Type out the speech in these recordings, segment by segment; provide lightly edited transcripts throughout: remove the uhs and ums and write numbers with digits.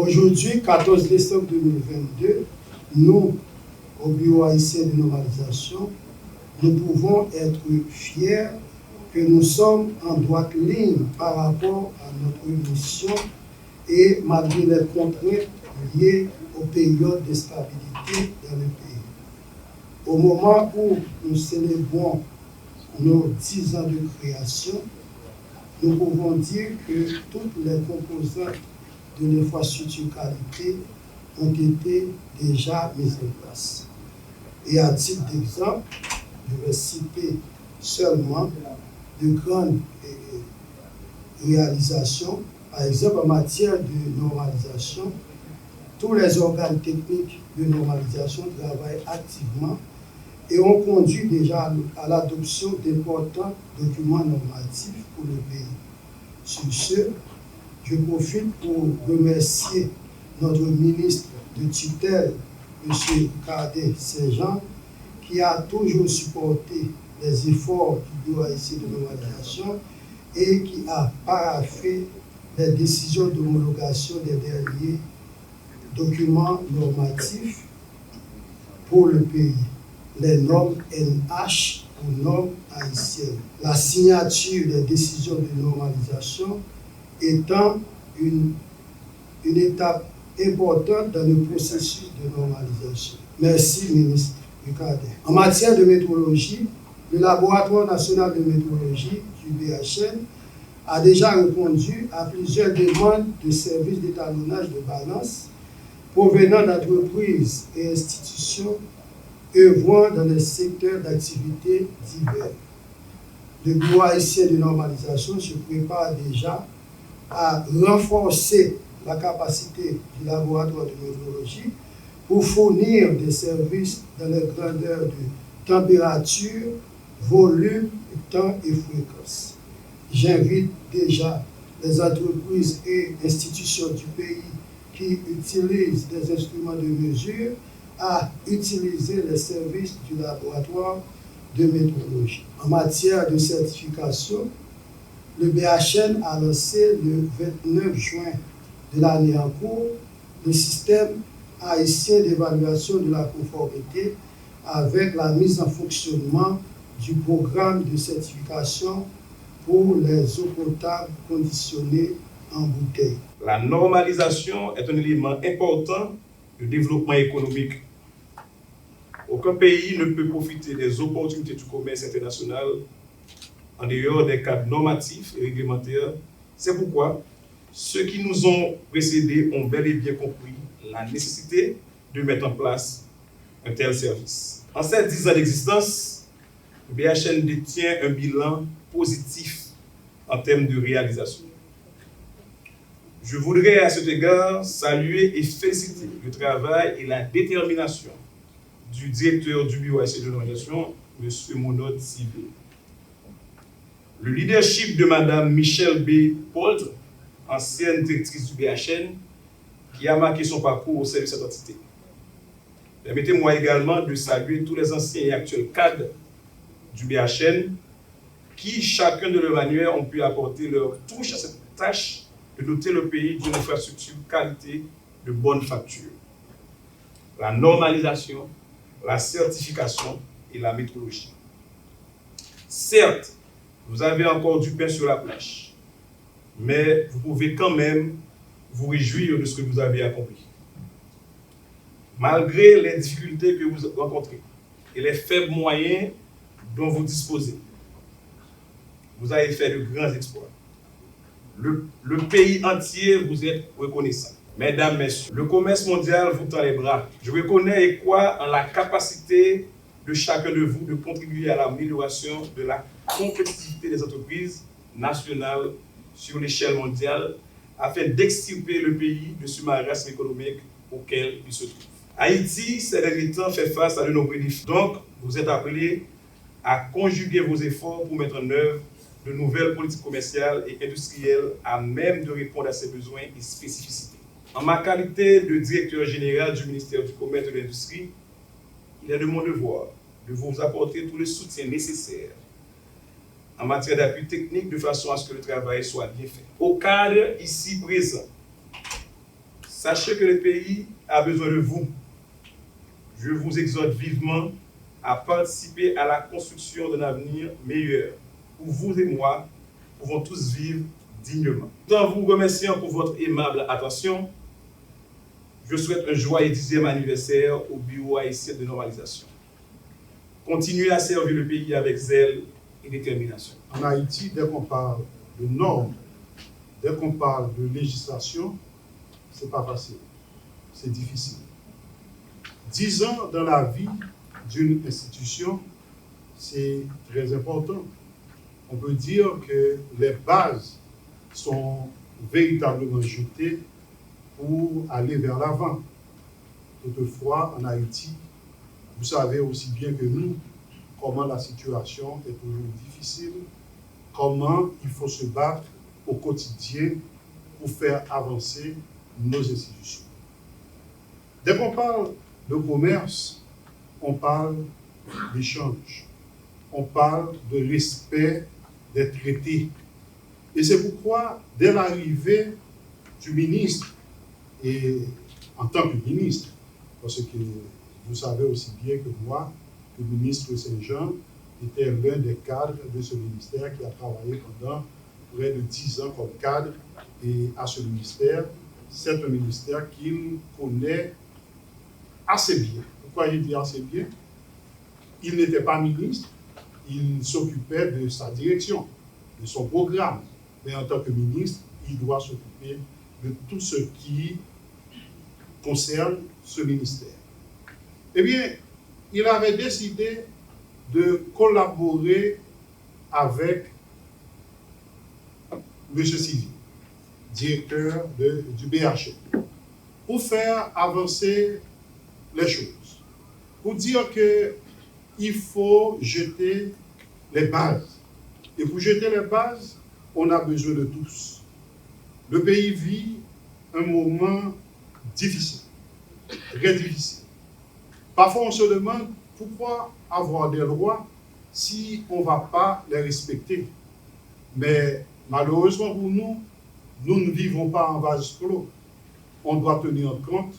Aujourd'hui, 14 décembre 2022, nous, au Bureau haïtien de normalisation, nous pouvons être fiers que nous sommes en droite ligne par rapport à notre mission et malgré les contraintes liées aux périodes de stabilité dans le pays. Au moment où nous célébrons nos 10 ans de création, nous pouvons dire que toutes les composantes de l'infrastructure qualité ont été déjà mises en place. Et à titre d'exemple, je vais citer seulement de grandes réalisations. Par exemple, en matière de normalisation, tous les organes techniques de normalisation travaillent activement et ont conduit déjà à l'adoption d'importants documents normatifs pour le pays. Sur ce, je profite pour remercier notre ministre de tutelle, M. Cadet Saint-Jean, qui a toujours supporté les efforts du Bureau haïtien de normalisation et qui a paraphé les décisions d'homologation des derniers documents normatifs pour le pays, les normes NH ou normes haïtiennes. La signature des décisions de normalisation étant une étape importante dans le processus de normalisation. Merci, ministre Cadet. En matière de métrologie, le Laboratoire national de métrologie du BHN a déjà répondu à plusieurs demandes de services d'étalonnage de balance provenant d'entreprises et institutions œuvrant dans les secteurs d'activité divers. Le Bureau haïtien de normalisation se prépare déjà à renforcer la capacité du laboratoire de métrologie pour fournir des services dans les grandeurs de température, volume, temps et fréquence. J'invite déjà les entreprises et institutions du pays qui utilisent des instruments de mesure à utiliser les services du laboratoire de métrologie. En matière de certification, le BHN a lancé le 29 juin de l'année en cours le système haïtien d'évaluation de la conformité avec la mise en fonctionnement du programme de certification pour les eaux potables conditionnées en bouteille. La normalisation est un élément important du développement économique. Aucun pays ne peut profiter des opportunités du commerce international en dehors des cadres normatifs et réglementaires. C'est pourquoi ceux qui nous ont précédés ont bel et bien compris la nécessité de mettre en place un tel service. En ces 10 ans d'existence, le BHN détient un bilan positif en termes de réalisation. Je voudrais à cet égard saluer et féliciter le travail et la détermination du directeur du Bureau haïtien de normalisation, M. Monod Sivé. Le leadership de Mme Michelle B. Poldre, ancienne directrice du BHN, qui a marqué son parcours au sein de cette entité. Permettez-moi également de saluer tous les anciens et actuels cadres du BHN qui, chacun de leur manière, ont pu apporter leur touche à cette tâche de doter le pays d'une infrastructure qualité de bonne facture. La normalisation, la certification et la métrologie. Certes, vous avez encore du pain sur la planche, mais vous pouvez quand même vous réjouir de ce que vous avez accompli. Malgré les difficultés que vous rencontrez et les faibles moyens dont vous disposez, vous avez fait de grands exploits. Le pays entier vous est reconnaissant. Mesdames, Messieurs, le commerce mondial vous tend les bras. Je reconnais et crois en la capacité de chacun de vous de contribuer à l'amélioration de la compétitivité des entreprises nationales sur l'échelle mondiale afin d'extirper le pays de ce marasme économique auquel il se trouve. Haïti, ces derniers temps, fait face à de nombreux défis. Donc, vous êtes appelés à conjuguer vos efforts pour mettre en œuvre de nouvelles politiques commerciales et industrielles à même de répondre à ces besoins et spécificités. En ma qualité de directeur général du ministère du Commerce et de l'Industrie, il est de mon devoir de vous apporter tout le soutien nécessaire en matière d'appui technique de façon à ce que le travail soit bien fait. Au cadre ici présent, Sachez que le pays a besoin de vous. Je vous exhorte vivement à participer à la construction d'un avenir meilleur, où vous et moi pouvons tous vivre dignement. Tout en vous remerciant pour votre aimable attention, je souhaite un joyeux 10e anniversaire au Bureau haïtien de normalisation. Continuez à servir le pays avec zèle et détermination. En Haïti, dès qu'on parle de normes, dès qu'on parle de législation, c'est pas facile, c'est difficile. 10 ans dans la vie d'une institution, c'est très important. On peut dire que les bases sont véritablement jetées pour aller vers l'avant. Toutefois, en Haïti, vous savez aussi bien que nous comment la situation est toujours difficile, comment il faut se battre au quotidien pour faire avancer nos institutions. Dès qu'on parle de commerce, on parle d'échange, on parle de respect des traités. Et c'est pourquoi, dès l'arrivée du ministre, et en tant que ministre, parce que vous savez aussi bien que moi, le ministre Saint-Jean était l'un des cadres de ce ministère qui a travaillé pendant près de 10 ans comme cadre. Et à ce ministère, c'est un ministère qu'il connaît assez bien. Pourquoi je dis assez bien? Il n'était pas ministre, il s'occupait de sa direction, de son programme. Mais en tant que ministre, il doit s'occuper de tout ce qui concerne ce ministère. Eh bien, il avait décidé de collaborer avec M. Sylvie, directeur du BHE, pour faire avancer les choses, pour dire qu'il faut jeter les bases. Et pour jeter les bases, on a besoin de tous. Le pays vit un moment difficile, très difficile. Parfois, on se demande pourquoi avoir des lois si on ne va pas les respecter. Mais malheureusement pour nous, nous ne vivons pas en vase clos. On doit tenir compte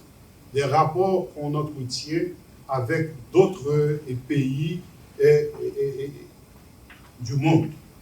des rapports qu'on entretient avec d'autres pays du monde.